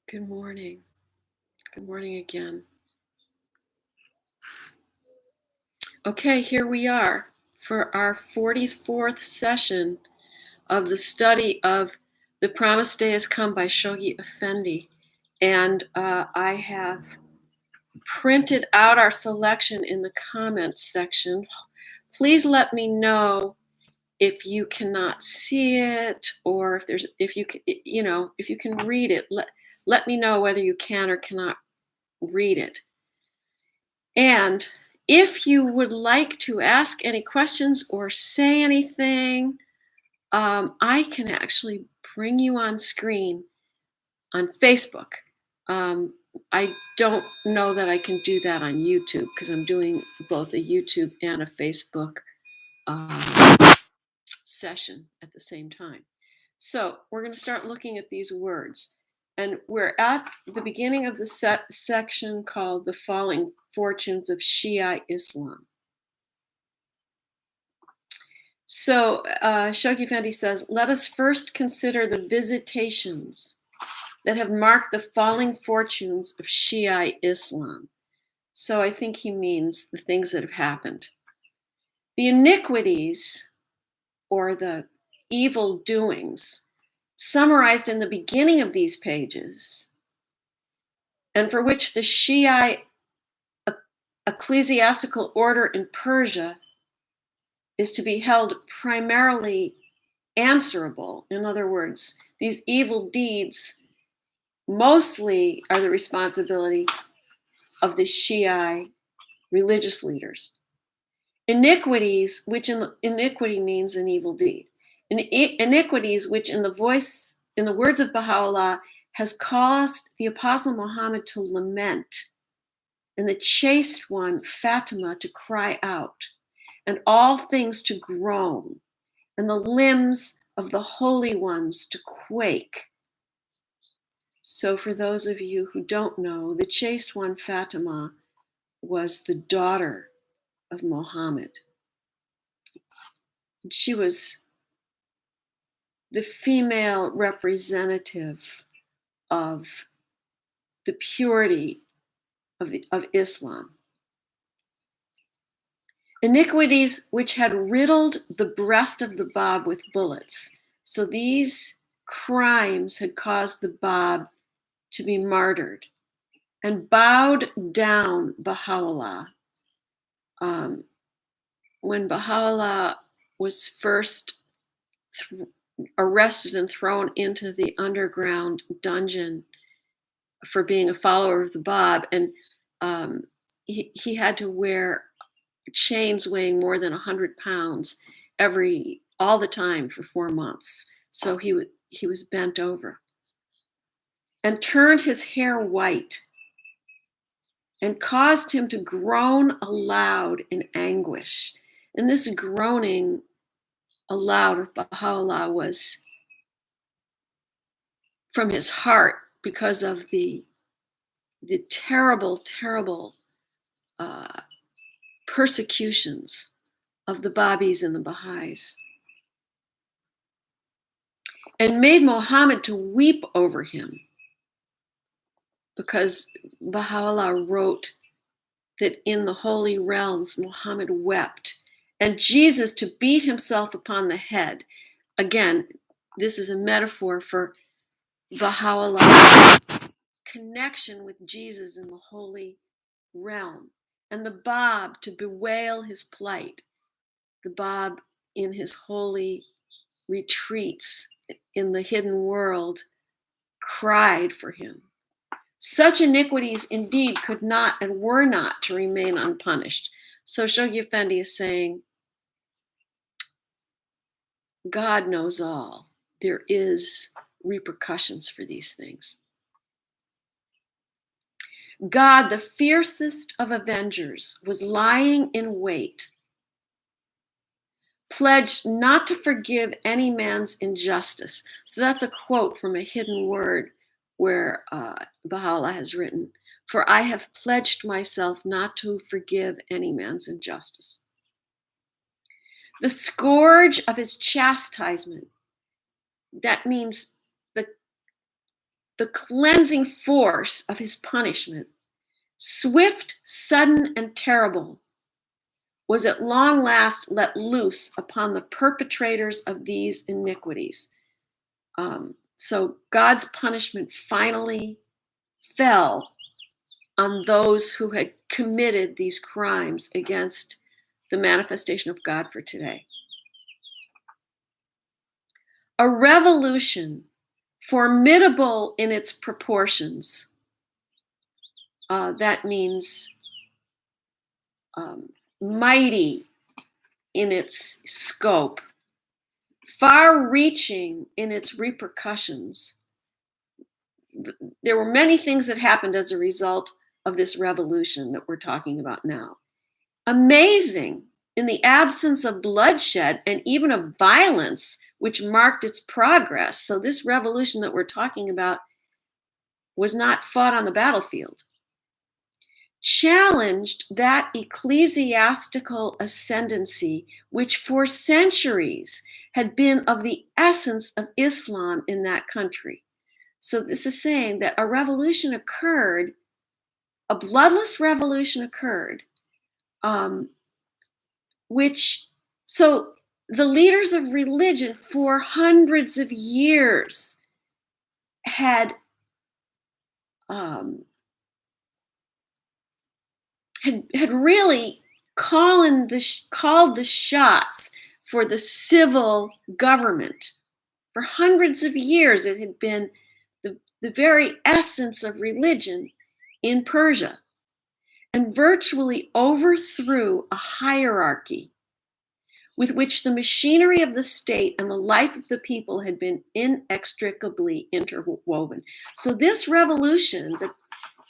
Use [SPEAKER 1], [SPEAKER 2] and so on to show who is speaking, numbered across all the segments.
[SPEAKER 1] Good morning. Good morning again. Okay, here we are for our 44th session of the study of The Promised Day Has Come by Shoghi Effendi. And I have printed out our selection in the comments section. Please let me know if you cannot see it, or if you can read it. Let me know whether you can or cannot read it. And if you would like to ask any questions or say anything, I can actually bring you on screen on Facebook. I don't know that I can do that on YouTube because I'm doing both a YouTube and a Facebook session at the same time. So we're going to start looking at these words. And we're at the beginning of the section called The Falling Fortunes of Shia Islam. So Shoghi Effendi says, let us first consider the visitations that have marked the falling fortunes of Shia Islam. So I think he means the things that have happened. The iniquities or the evil doings summarized in the beginning of these pages, and for which the Shia ecclesiastical order in Persia is to be held primarily answerable. In other words, these evil deeds mostly are the responsibility of the Shia religious leaders. Iniquities, which iniquity means an evil deed. Iniquities, which in the words of Baha'u'llah, has caused the Apostle Muhammad to lament, and the chaste one, Fatima, to cry out, and all things to groan, and the limbs of the holy ones to quake. So for those of you who don't know, the chaste one, Fatima, was the daughter of Muhammad. She was the female representative of the purity of Islam. Iniquities which had riddled the breast of the Bab with bullets. So these crimes had caused the Bab to be martyred and bowed down Baha'u'llah. When Baha'u'llah was first arrested and thrown into the underground dungeon for being a follower of the Bab, and he had to wear chains weighing more than 100 pounds all the time for 4 months. So he was bent over and turned his hair white and caused him to groan aloud in anguish. And this groaning aloud of Baha'u'llah was from his heart because of the terrible, terrible persecutions of the Babis and the Baha'is, and made Muhammad to weep over him, because Baha'u'llah wrote that in the holy realms Muhammad wept, and Jesus to beat himself upon the head. Again, this is a metaphor for Baha'u'llah's connection with Jesus in the holy realm, and the Bab to bewail his plight. The Bab in his holy retreats in the hidden world cried for him. Such iniquities indeed could not and were not to remain unpunished. So Shoghi Effendi is saying, God knows all. There is repercussions for these things. God, the fiercest of avengers, was lying in wait, pledged not to forgive any man's injustice. So that's a quote from a hidden word where Baha'u'llah has written, for I have pledged myself not to forgive any man's injustice. The scourge of his chastisement, that means the cleansing force of his punishment, swift, sudden, and terrible, was at long last let loose upon the perpetrators of these iniquities. So God's punishment finally fell on those who had committed these crimes against the manifestation of God for today. A revolution, formidable in its proportions, that means mighty in its scope, far-reaching in its repercussions. There were many things that happened as a result of this revolution that we're talking about now. Amazing in the absence of bloodshed and even of violence, which marked its progress. So this revolution that we're talking about was not fought on the battlefield. Challenged that ecclesiastical ascendancy, which for centuries had been of the essence of Islam in that country. So this is saying that a revolution occurred, a bloodless revolution occurred, so the leaders of religion for hundreds of years had really called the shots for the civil government. For hundreds of years, it had been the very essence of religion in Persia, and virtually overthrew a hierarchy with which the machinery of the state and the life of the people had been inextricably interwoven. So this revolution that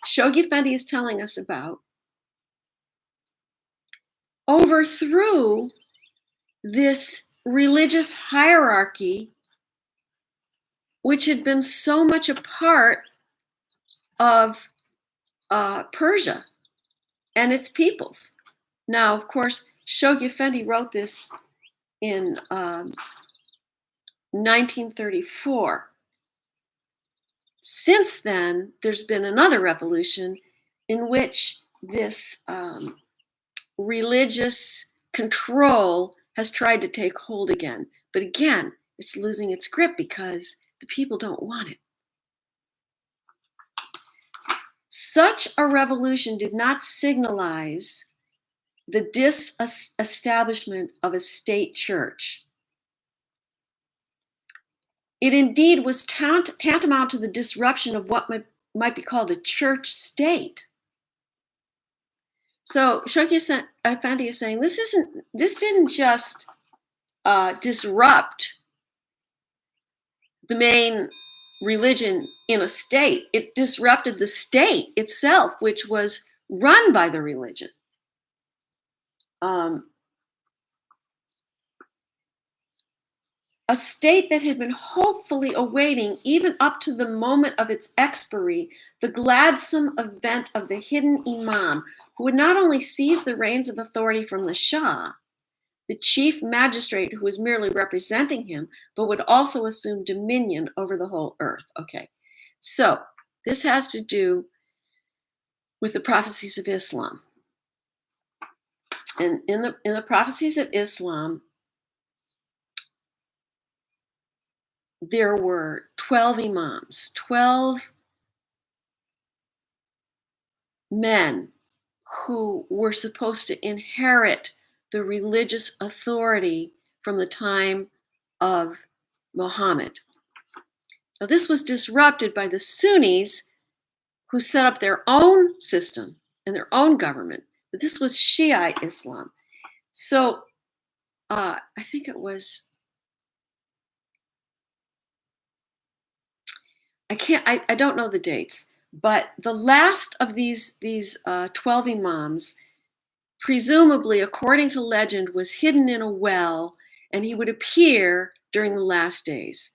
[SPEAKER 1] Shoghi Effendi is telling us about overthrew this religious hierarchy, which had been so much a part of Persia and its peoples. Now, of course, Shoghi Effendi wrote this in 1934. Since then, there's been another revolution in which this religious control has tried to take hold again. But again, it's losing its grip because the people don't want it. Such a revolution did not signalize the disestablishment of a state church. It indeed was tantamount to the disruption of what might be called a church state. So Shoghi Effendi is saying this didn't just disrupt the main religion in a state. It disrupted the state itself, which was run by the religion. A state that had been hopefully awaiting, even up to the moment of its expiry, the gladsome event of the hidden imam, who would not only seize the reins of authority from the Shah, the chief magistrate who was merely representing him, but would also assume dominion over the whole earth. Okay, so this has to do with the prophecies of Islam. And in the prophecies of Islam, there were 12 imams, 12 men who were supposed to inherit the religious authority from the time of Muhammad. Now, this was disrupted by the Sunnis, who set up their own system and their own government. But this was Shiite Islam. So I think it was, I don't know the dates, but the last of these 12 imams, presumably, according to legend, was hidden in a well, and he would appear during the last days.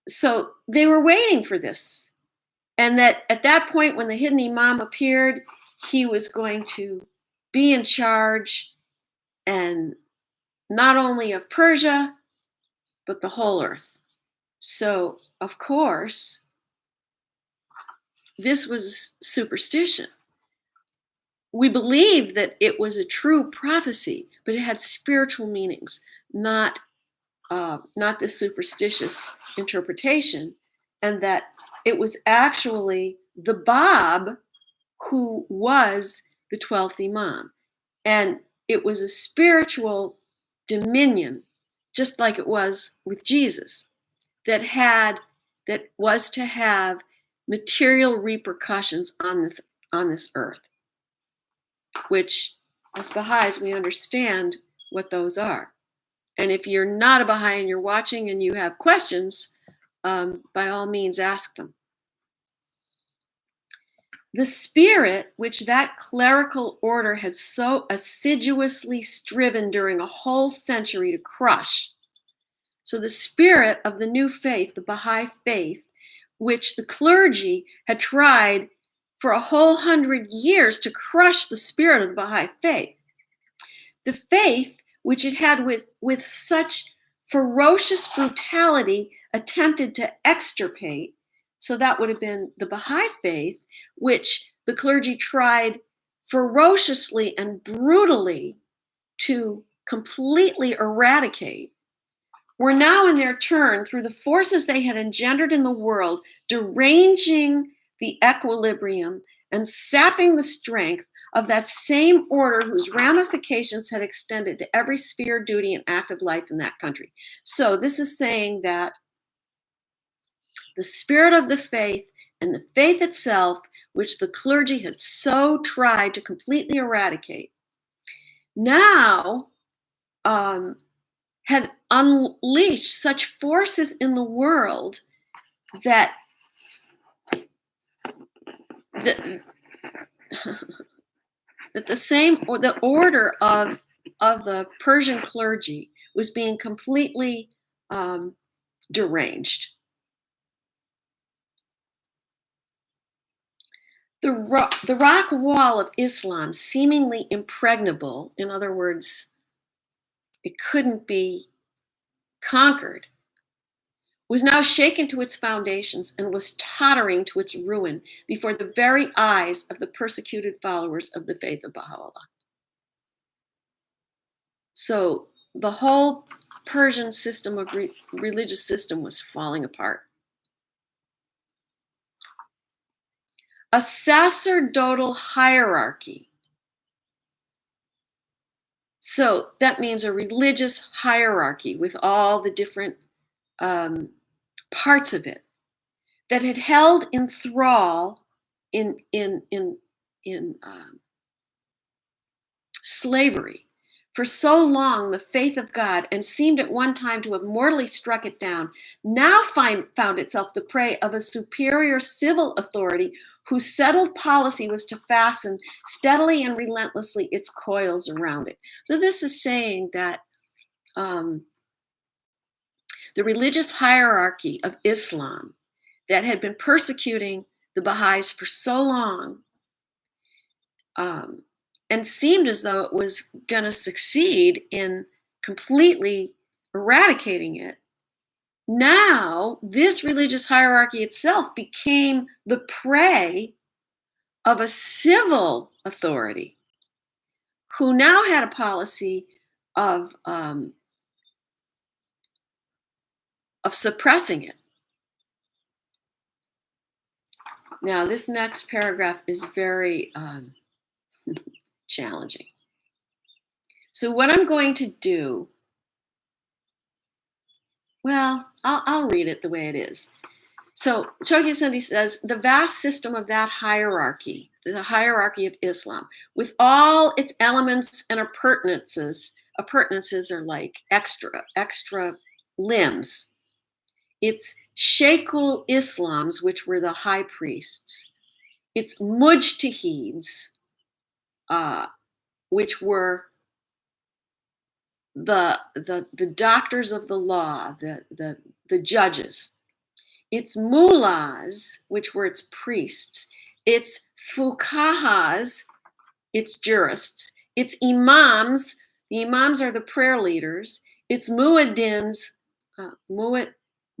[SPEAKER 1] So they were waiting for this. And that at that point, when the hidden imam appeared, he was going to be in charge, and not only of Persia, but the whole earth. So, of course, this was superstition. We believe that it was a true prophecy, but it had spiritual meanings, not this superstitious interpretation, and that it was actually the Bab who was the 12th Imam. And it was a spiritual dominion, just like it was with Jesus, that was to have material repercussions on this earth, which as Baha'is we understand what those are. And if you're not a Baha'i and you're watching and you have questions, by all means ask them. The spirit which that clerical order had so assiduously striven during a whole century to crush. So the spirit of the new faith, the Baha'i faith, which the clergy had tried for a whole 100 years to crush the spirit of the Baha'i faith. The faith which it had with such ferocious brutality attempted to extirpate. So that would have been the Baha'i faith, which the clergy tried ferociously and brutally to completely eradicate, were now in their turn, through the forces they had engendered in the world, deranging the equilibrium and sapping the strength of that same order whose ramifications had extended to every sphere, duty, and act of life in that country. So this is saying that the spirit of the faith and the faith itself, which the clergy had so tried to completely eradicate, now had unleashed such forces in the world that the same, or the order of the Persian clergy was being completely deranged. The rock wall of Islam, seemingly impregnable, in other words, it couldn't be conquered, was now shaken to its foundations and was tottering to its ruin before the very eyes of the persecuted followers of the faith of Baha'u'llah. So the whole Persian system of religious system was falling apart. A sacerdotal hierarchy. So that means a religious hierarchy with all the different parts of it that had held in thrall in slavery for so long the faith of God, and seemed at one time to have mortally struck it down, now found itself the prey of a superior civil authority whose settled policy was to fasten steadily and relentlessly its coils around it. So this is saying that the religious hierarchy of Islam that had been persecuting the Baha'is for so long, and seemed as though it was going to succeed in completely eradicating it, now this religious hierarchy itself became the prey of a civil authority who now had a policy of suppressing it. Now, this next paragraph is very challenging. So what I'm going to do, well, I'll read it the way it is. So Shoghi Effendi says, the vast system of that hierarchy, the hierarchy of Islam, with all its elements and appurtenances are like extra limbs. It's Sheikhul Islams, which were the high priests. It's Mujtahids, which were the doctors of the law, the judges. It's mullahs, which were its priests. It's fuqahas, its jurists. It's imams. The imams are the prayer leaders. It's mueddins.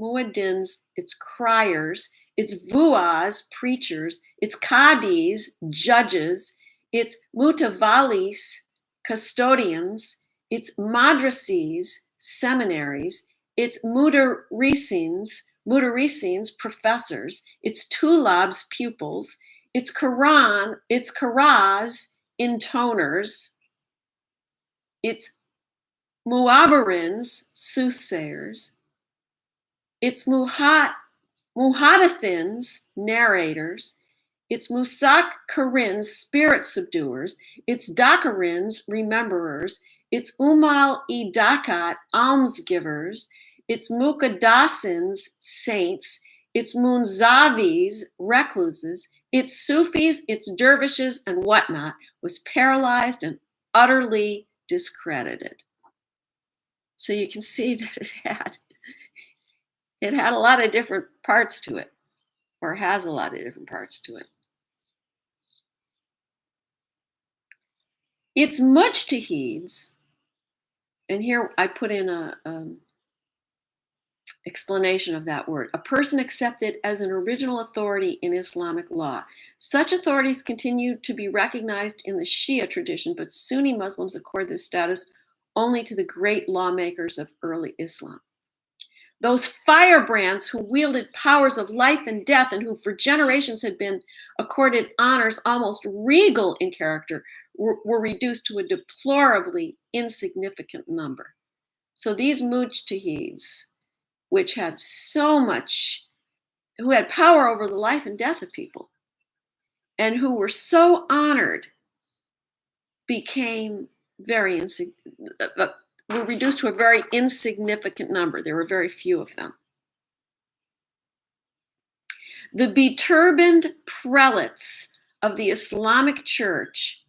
[SPEAKER 1] mueddins, it's criers, it's vuas, preachers, it's qadis, judges, it's mutavalis, custodians, it's madrasis, seminaries, it's mudarrisins, professors, it's tulabs, pupils, it's karaz, intoners, it's muabarins, soothsayers, it's muhadithins, narrators, it's musakkarins, spirit subduers, it's dakarins, rememberers, it's umal-e dakat, almsgivers, it's mukadasins, saints, it's munzavis, recluses, it's sufis, it's dervishes, and whatnot, was paralyzed and utterly discredited. So you can see that it had a lot of different parts to it, or has a lot of different parts to it. It's mujtahids, and here I put in a explanation of that word, a person accepted as an original authority in Islamic law. Such authorities continue to be recognized in the Shia tradition, but Sunni Muslims accord this status only to the great lawmakers of early Islam. Those firebrands who wielded powers of life and death and who for generations had been accorded honors almost regal in character were reduced to a deplorably insignificant number. So these mujtahids, which had who had power over the life and death of people, and who were so honored, became were reduced to a very insignificant number. There were very few of them. The beturbaned prelates of the Islamic Church,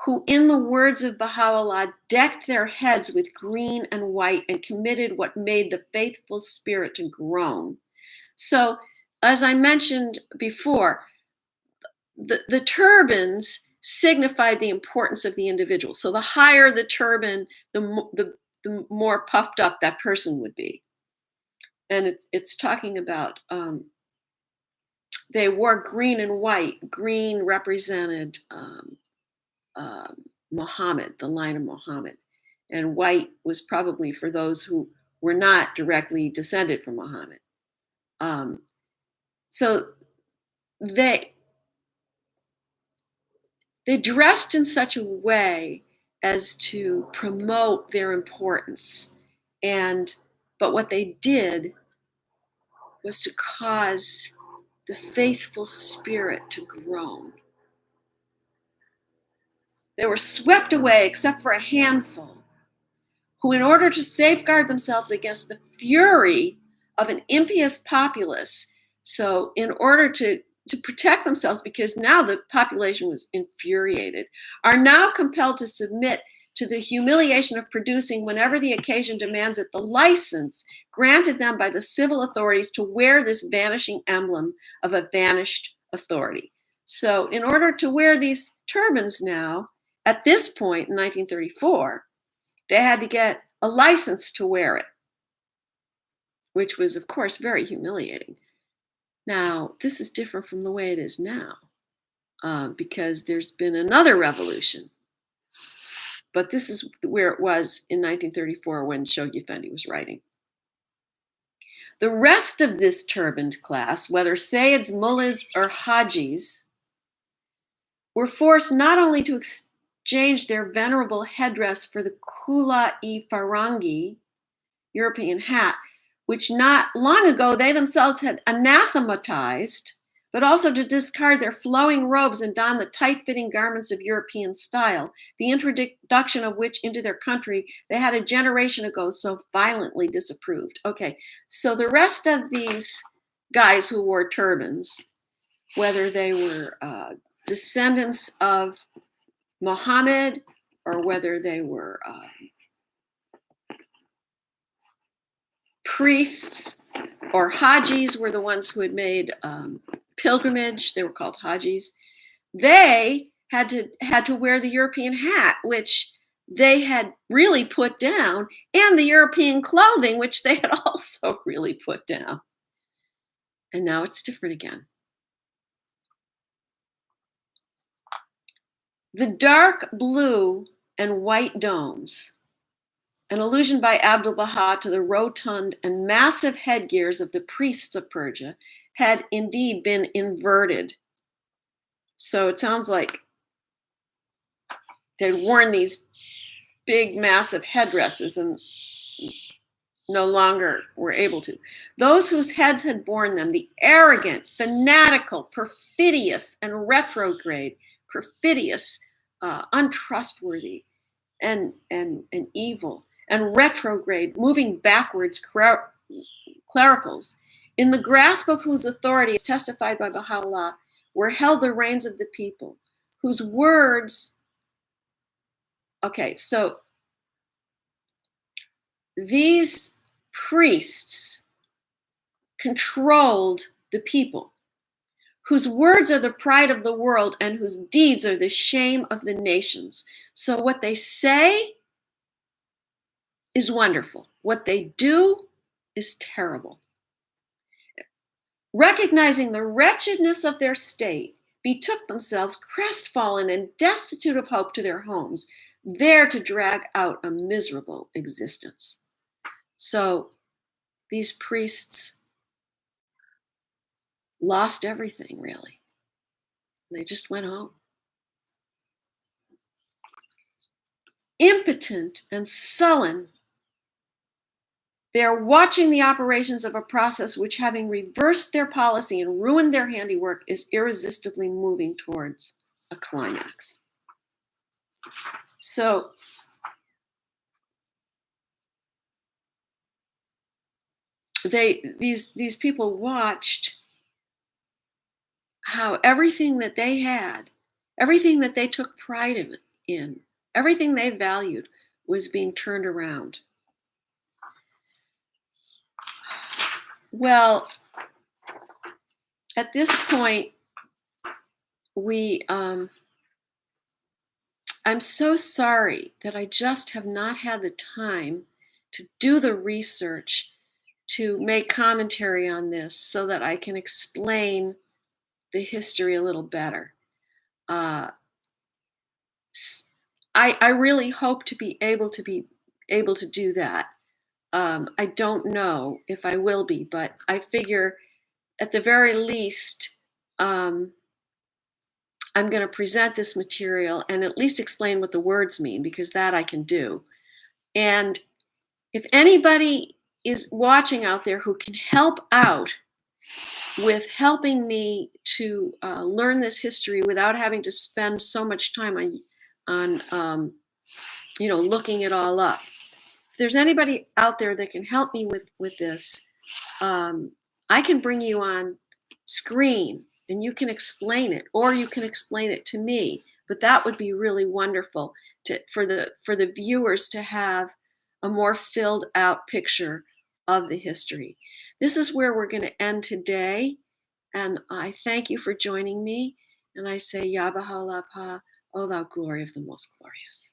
[SPEAKER 1] who, in the words of Baha'u'llah, decked their heads with green and white and committed what made the faithful spirit to groan. So, as I mentioned before, the turbans signified the importance of the individual. So the higher the turban, the more puffed up that person would be. And it's talking about they wore green and white. Green represented Muhammad, the line of Muhammad, and white was probably for those who were not directly descended from Muhammad. So they dressed in such a way as to promote their importance, but what they did was to cause the faithful spirit to groan. They were swept away except for a handful who, in order to safeguard themselves against the fury of an impious populace, so in order to protect themselves, because now the population was infuriated, are now compelled to submit to the humiliation of producing, whenever the occasion demands it, the license granted them by the civil authorities to wear this vanishing emblem of a vanished authority. So in order to wear these turbans now, at this point in 1934, they had to get a license to wear it, which was, of course, very humiliating. Now, this is different from the way it is now, because there's been another revolution. But this is where it was in 1934 when Shoghi Effendi was writing. The rest of this turbaned class, whether Sayyids, mullahs, or hajis, were forced not only to exchange their venerable headdress for the kula-i-farangi, European hat, which not long ago they themselves had anathematized, but also to discard their flowing robes and don the tight-fitting garments of European style, the introduction of which into their country they had a generation ago so violently disapproved. Okay, so the rest of these guys who wore turbans, whether they were descendants of Muhammad or whether they were priests or hajis, were the ones who had made pilgrimage. They were called hajis. They had to wear the European hat, which they had really put down, and the European clothing, which they had also really put down. And now it's different again. The dark blue and white domes, an allusion by Abdul Baha to the rotund and massive headgears of the priests of Persia, had indeed been inverted. So it sounds like they'd worn these big, massive headdresses and no longer were able to. Those whose heads had borne them, the arrogant, fanatical, perfidious, and retrograde, perfidious, untrustworthy, and evil, and retrograde, moving backwards clericals, in the grasp of whose authority, as testified by Baha'u'llah, were held the reins of the people, whose words, okay, so these priests controlled the people, whose words are the pride of the world and whose deeds are the shame of the nations. So what they say is wonderful. What they do is terrible. Recognizing the wretchedness of their state, betook themselves crestfallen and destitute of hope to their homes, there to drag out a miserable existence. So these priests lost everything, really. They just went home. Impotent and sullen, they are watching the operations of a process which, having reversed their policy and ruined their handiwork, is irresistibly moving towards a climax. So these people watched how everything that they had, everything that they took pride in, everything they valued was being turned around. Well, at this point, I'm so sorry that I just have not had the time to do the research to make commentary on this so that I can explain the history a little better. I really hope to be able to do that. I don't know if I will be, but I figure at the very least, I'm going to present this material and at least explain what the words mean, because that I can do. And if anybody is watching out there who can help out with helping me to learn this history without having to spend so much time on looking it all up. If there's anybody out there that can help me with this, I can bring you on screen and you can explain it, or you can explain it to me. But that would be really wonderful for the viewers to have a more filled out picture of the history. This is where we're going to end today. And I thank you for joining me. And I say, Ya Baha'u'llah Pa, O thou glory of the most glorious.